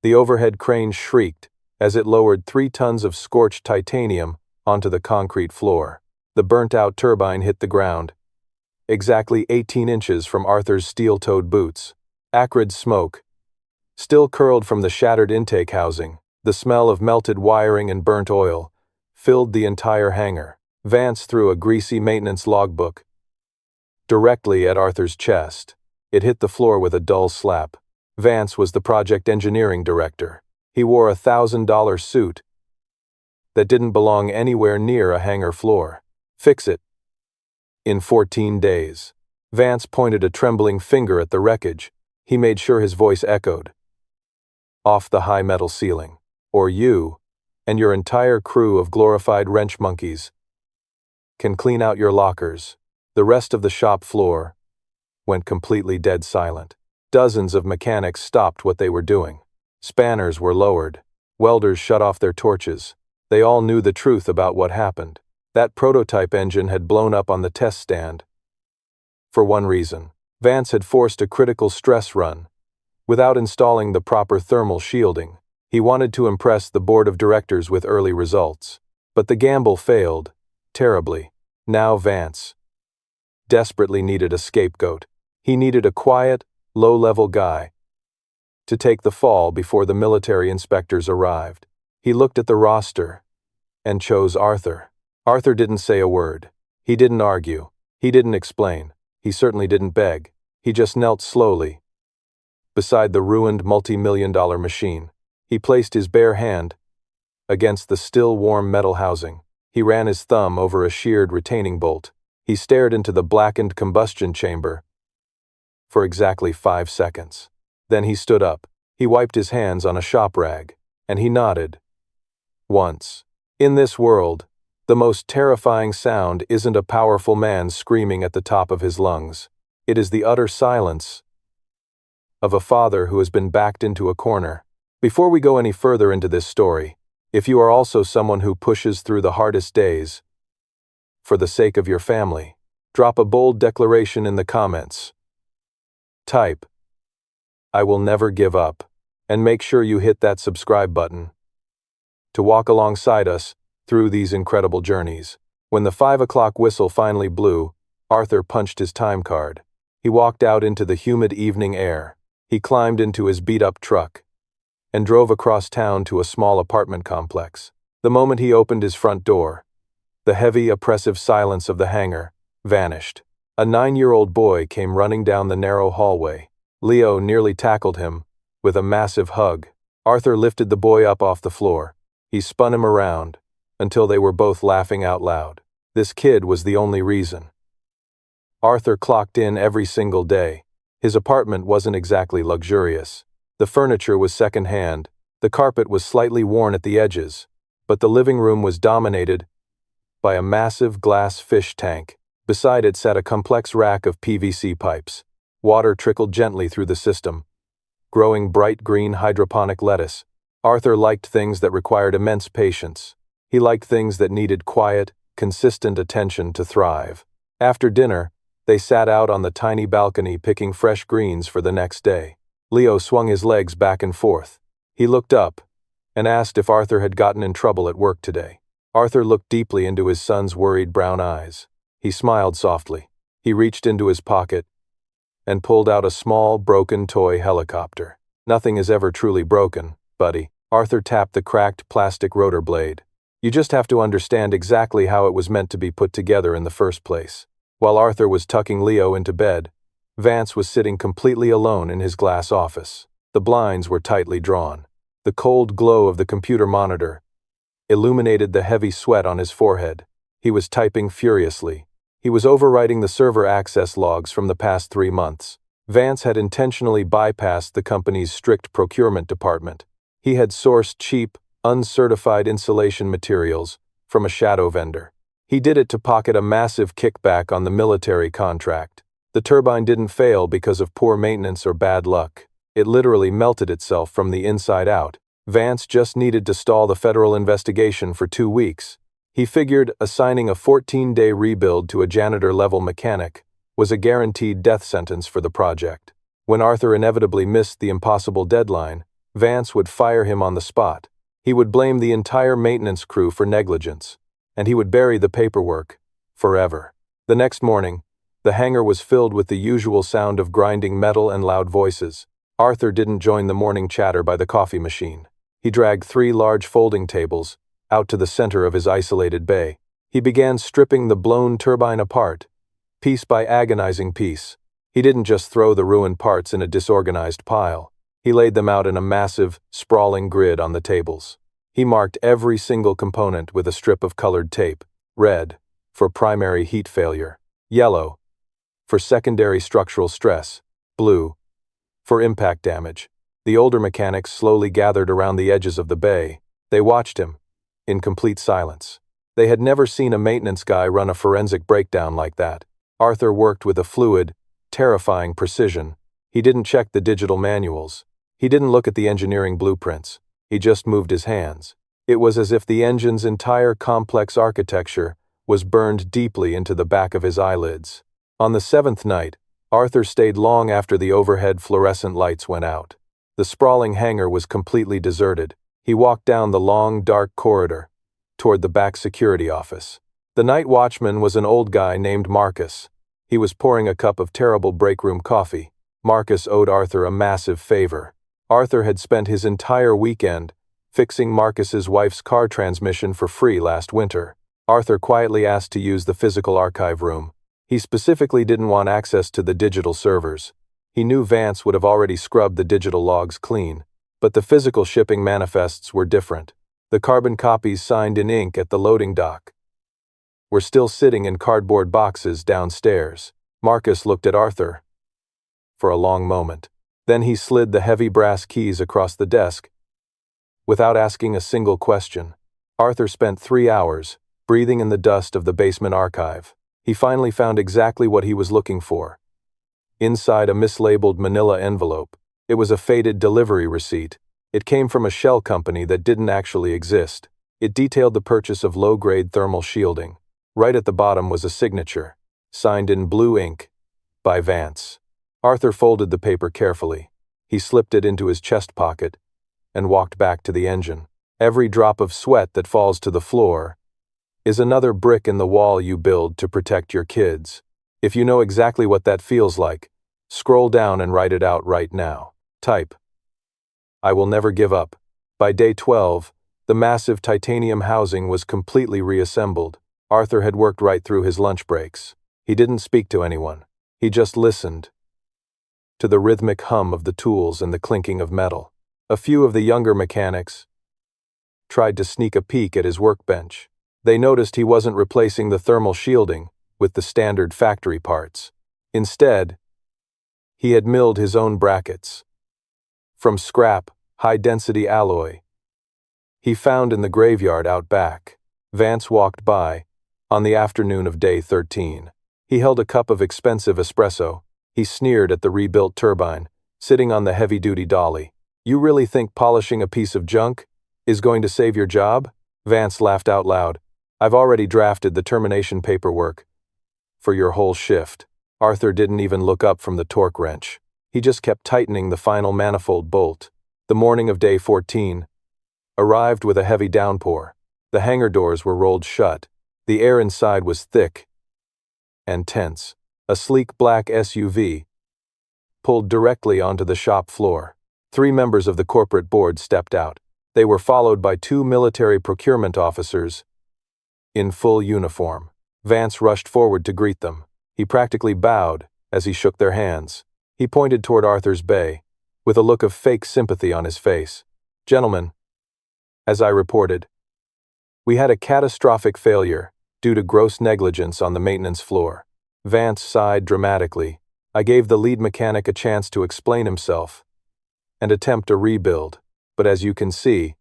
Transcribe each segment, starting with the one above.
The overhead crane shrieked as it lowered 3 tons of scorched titanium onto the concrete floor. The burnt-out turbine hit the ground, exactly 18 inches from Arthur's steel-toed boots. Acrid smoke still curled from the shattered intake housing. The smell of melted wiring and burnt oil filled the entire hangar. Vance threw a greasy maintenance logbook directly at Arthur's chest. It hit the floor with a dull slap. Vance was the project engineering director. He wore a $1,000 suit that didn't belong anywhere near a hangar floor. Fix it in 14 days. Vance pointed a trembling finger at the wreckage. He made sure his voice echoed off the high metal ceiling. Or you, and your entire crew of glorified wrench monkeys, can clean out your lockers. The rest of the shop floor went completely dead silent. Dozens of mechanics stopped what they were doing. Spanners were lowered. Welders shut off their torches. They all knew the truth about what happened. That prototype engine had blown up on the test stand. For one reason, Vance had forced a critical stress run without installing the proper thermal shielding. He wanted to impress the board of directors with early results. But the gamble failed, terribly. Now Vance desperately needed a scapegoat. He needed a quiet, low-level guy to take the fall before the military inspectors arrived. He looked at the roster and chose Arthur. Arthur didn't say a word. He didn't argue. He didn't explain. He certainly didn't beg. He just knelt slowly beside the ruined multi-million-dollar machine. He placed his bare hand against the still warm metal housing. He ran his thumb over a sheared retaining bolt. He stared into the blackened combustion chamber for exactly 5 seconds. Then he stood up. He wiped his hands on a shop rag, and he nodded. Once. In this world, the most terrifying sound isn't a powerful man screaming at the top of his lungs. It is the utter silence of a father who has been backed into a corner. Before we go any further into this story, if you are also someone who pushes through the hardest days for the sake of your family, drop a bold declaration in the comments. Type, "I will never give up," and make sure you hit that subscribe button to walk alongside us through these incredible journeys. When the 5 o'clock whistle finally blew, Arthur punched his time card. He walked out into the humid evening air. He climbed into his beat-up truck and drove across town to a small apartment complex. The moment he opened his front door, the heavy, oppressive silence of the hangar vanished. A 9-year-old boy came running down the narrow hallway. Leo nearly tackled him with a massive hug. Arthur lifted the boy up off the floor. He spun him around until they were both laughing out loud. This kid was the only reason. Arthur clocked in every single day. His apartment wasn't exactly luxurious. The furniture was second-hand, the carpet was slightly worn at the edges, but the living room was dominated by a massive glass fish tank. Beside it sat a complex rack of PVC pipes. Water trickled gently through the system, growing bright green hydroponic lettuce. Arthur liked things that required immense patience. He liked things that needed quiet, consistent attention to thrive. After dinner, they sat out on the tiny balcony picking fresh greens for the next day. Leo swung his legs back and forth. He looked up and asked if Arthur had gotten in trouble at work today. Arthur looked deeply into his son's worried brown eyes. He smiled softly. He reached into his pocket and pulled out a small, broken toy helicopter. "Nothing is ever truly broken, buddy." Arthur tapped the cracked plastic rotor blade. "You just have to understand exactly how it was meant to be put together in the first place." While Arthur was tucking Leo into bed, Vance was sitting completely alone in his glass office. The blinds were tightly drawn. The cold glow of the computer monitor illuminated the heavy sweat on his forehead. He was typing furiously. He was overwriting the server access logs from the past 3 months. Vance had intentionally bypassed the company's strict procurement department. He had sourced cheap, uncertified insulation materials from a shadow vendor. He did it to pocket a massive kickback on the military contract. The turbine didn't fail because of poor maintenance or bad luck. It literally melted itself from the inside out. Vance just needed to stall the federal investigation for 2 weeks. He figured assigning a 14-day rebuild to a janitor-level mechanic was a guaranteed death sentence for the project. When Arthur inevitably missed the impossible deadline, Vance would fire him on the spot. He would blame the entire maintenance crew for negligence, and he would bury the paperwork forever. The next morning, the hangar was filled with the usual sound of grinding metal and loud voices. Arthur didn't join the morning chatter by the coffee machine. He dragged 3 large folding tables out to the center of his isolated bay. He began stripping the blown turbine apart, piece by agonizing piece. He didn't just throw the ruined parts in a disorganized pile. He laid them out in a massive, sprawling grid on the tables. He marked every single component with a strip of colored tape: red for primary heat failure, yellow for secondary structural stress, blue for impact damage. The older mechanics slowly gathered around the edges of the bay. They watched him, in complete silence. They had never seen a maintenance guy run a forensic breakdown like that. Arthur worked with a fluid, terrifying precision. He didn't check the digital manuals. He didn't look at the engineering blueprints. He just moved his hands. It was as if the engine's entire complex architecture was burned deeply into the back of his eyelids. On the 7th night, Arthur stayed long after the overhead fluorescent lights went out. The sprawling hangar was completely deserted. He walked down the long, dark corridor toward the back security office. The night watchman was an old guy named Marcus. He was pouring a cup of terrible break-room coffee. Marcus owed Arthur a massive favor. Arthur had spent his entire weekend fixing Marcus's wife's car transmission for free last winter. Arthur quietly asked to use the physical archive room. He specifically didn't want access to the digital servers. He knew Vance would have already scrubbed the digital logs clean, but the physical shipping manifests were different. The carbon copies signed in ink at the loading dock were still sitting in cardboard boxes downstairs. Marcus looked at Arthur for a long moment. Then he slid the heavy brass keys across the desk without asking a single question. Arthur spent 3 hours breathing in the dust of the basement archive. He finally found exactly what he was looking for. Inside a mislabeled manila envelope, it was a faded delivery receipt. It came from a shell company that didn't actually exist. It detailed the purchase of low-grade thermal shielding. Right at the bottom was a signature, signed in blue ink, by Vance. Arthur folded the paper carefully. He slipped it into his chest pocket and walked back to the engine. Every drop of sweat that falls to the floor is another brick in the wall you build to protect your kids. If you know exactly what that feels like, scroll down and write it out right now. Type: I will never give up. By day 12, the massive titanium housing was completely reassembled. Arthur had worked right through his lunch breaks. He didn't speak to anyone. He just listened to the rhythmic hum of the tools and the clinking of metal. A few of the younger mechanics tried to sneak a peek at his workbench. They noticed he wasn't replacing the thermal shielding with the standard factory parts. Instead, he had milled his own brackets from scrap, high-density alloy he found in the graveyard out back. Vance walked by on the afternoon of day 13. He held a cup of expensive espresso. He sneered at the rebuilt turbine, sitting on the heavy-duty dolly. You really think polishing a piece of junk is going to save your job? Vance laughed out loud. I've already drafted the termination paperwork for your whole shift. Arthur didn't even look up from the torque wrench. He just kept tightening the final manifold bolt. The morning of day 14 arrived with a heavy downpour. The hangar doors were rolled shut. The air inside was thick and tense. A sleek black SUV pulled directly onto the shop floor. 3 members of the corporate board stepped out. They were followed by 2 military procurement officers in full uniform. Vance rushed forward to greet them. He practically bowed as he shook their hands. He pointed toward Arthur's bay, with a look of fake sympathy on his face. Gentlemen, as I reported, we had a catastrophic failure due to gross negligence on the maintenance floor. Vance sighed dramatically. I gave the lead mechanic a chance to explain himself and attempt a rebuild, but as you can see,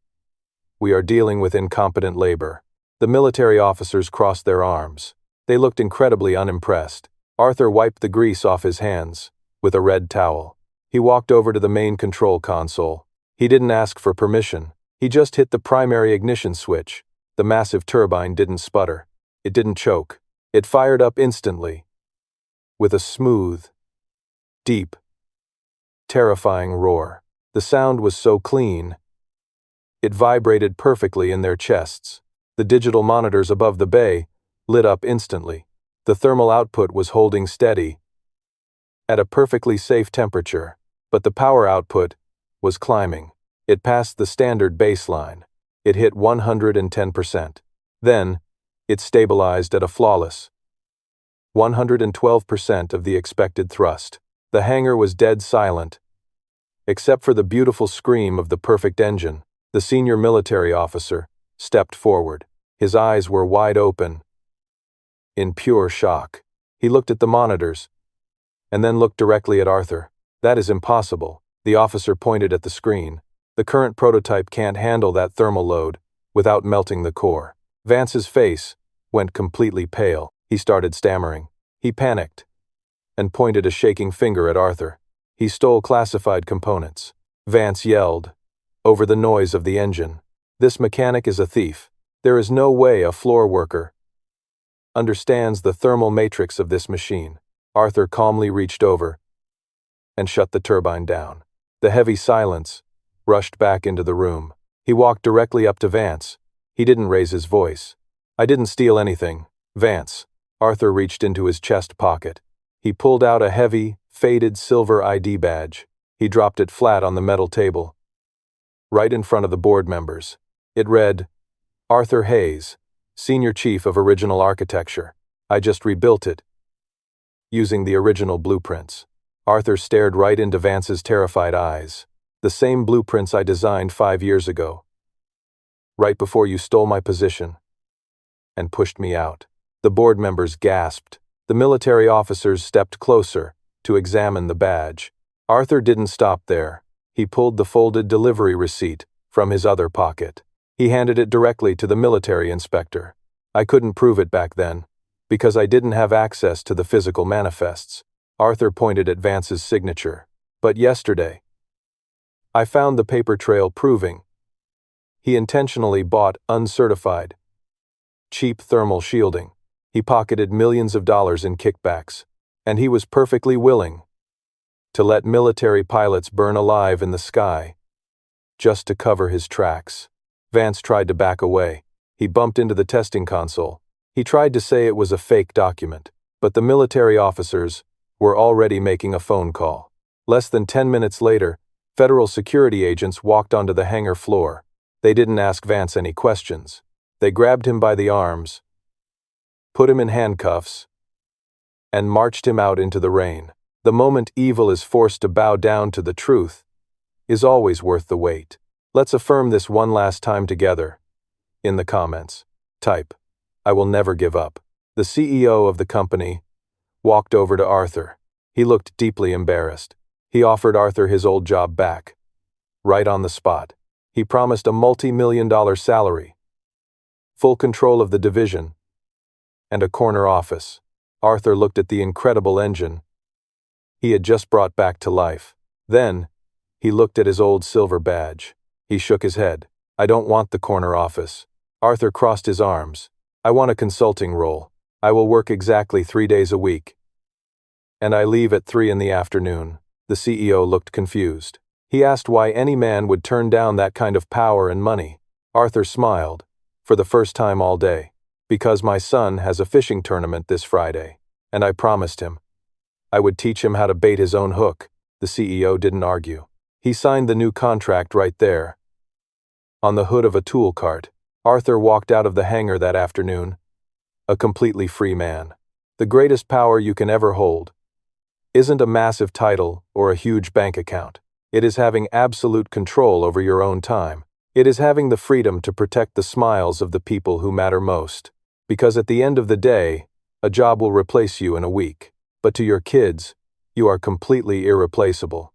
we are dealing with incompetent labor. The military officers crossed their arms. They looked incredibly unimpressed. Arthur wiped the grease off his hands with a red towel. He walked over to the main control console. He didn't ask for permission. He just hit the primary ignition switch. The massive turbine didn't sputter. It didn't choke. It fired up instantly, with a smooth, deep, terrifying roar. The sound was so clean, it vibrated perfectly in their chests. The digital monitors above the bay lit up instantly. The thermal output was holding steady at a perfectly safe temperature, but the power output was climbing. It passed the standard baseline. It hit 110%. Then, it stabilized at a flawless 112% of the expected thrust. The hangar was dead silent, except for the beautiful scream of the perfect engine. The senior military officer stepped forward. His eyes were wide open, in pure shock. He looked at the monitors, and then looked directly at Arthur. "That is impossible." The officer pointed at the screen. "The current prototype can't handle that thermal load without melting the core." Vance's face went completely pale. He started stammering. He panicked and pointed a shaking finger at Arthur. "He stole classified components." Vance yelled over the noise of the engine. "This mechanic is a thief. There is no way a floor worker understands the thermal matrix of this machine." Arthur calmly reached over and shut the turbine down. The heavy silence rushed back into the room. He walked directly up to Vance. He didn't raise his voice. "I didn't steal anything, Vance." Arthur reached into his chest pocket. He pulled out a heavy, faded silver ID badge. He dropped it flat on the metal table, right in front of the board members. It read, "Arthur Hayes, Senior Chief of Original Architecture. I just rebuilt it using the original blueprints." Arthur stared right into Vance's terrified eyes. "The same blueprints I designed 5 years ago, right before you stole my position and pushed me out." The board members gasped. The military officers stepped closer to examine the badge. Arthur didn't stop there. He pulled the folded delivery receipt from his other pocket. He handed it directly to the military inspector. "I couldn't prove it back then, because I didn't have access to the physical manifests." Arthur pointed at Vance's signature. "But yesterday, I found the paper trail proving he intentionally bought uncertified, cheap thermal shielding. He pocketed millions of dollars in kickbacks, and he was perfectly willing to let military pilots burn alive in the sky just to cover his tracks." Vance tried to back away. He bumped into the testing console. He tried to say it was a fake document, but the military officers were already making a phone call. Less than 10 minutes later, federal security agents walked onto the hangar floor. They didn't ask Vance any questions. They grabbed him by the arms, put him in handcuffs, and marched him out into the rain. The moment evil is forced to bow down to the truth is always worth the wait. Let's affirm this one last time together. In the comments, type, "I will never give up." The CEO of the company walked over to Arthur. He looked deeply embarrassed. He offered Arthur his old job back, right on the spot. He promised a multi-million-dollar salary, full control of the division, and a corner office. Arthur looked at the incredible engine he had just brought back to life. Then, he looked at his old silver badge. He shook his head. "I don't want the corner office." Arthur crossed his arms. "I want a consulting role. I will work exactly 3 days a week, and I leave at 3 in the afternoon." The CEO looked confused. He asked why any man would turn down that kind of power and money. Arthur smiled, for the first time all day. "Because my son has a fishing tournament this Friday, and I promised him I would teach him how to bait his own hook." The CEO didn't argue. He signed the new contract right there, on the hood of a tool cart. Arthur walked out of the hangar that afternoon, a completely free man. The greatest power you can ever hold isn't a massive title or a huge bank account. It is having absolute control over your own time. It is having the freedom to protect the smiles of the people who matter most. Because at the end of the day, a job will replace you in a week. But to your kids, you are completely irreplaceable.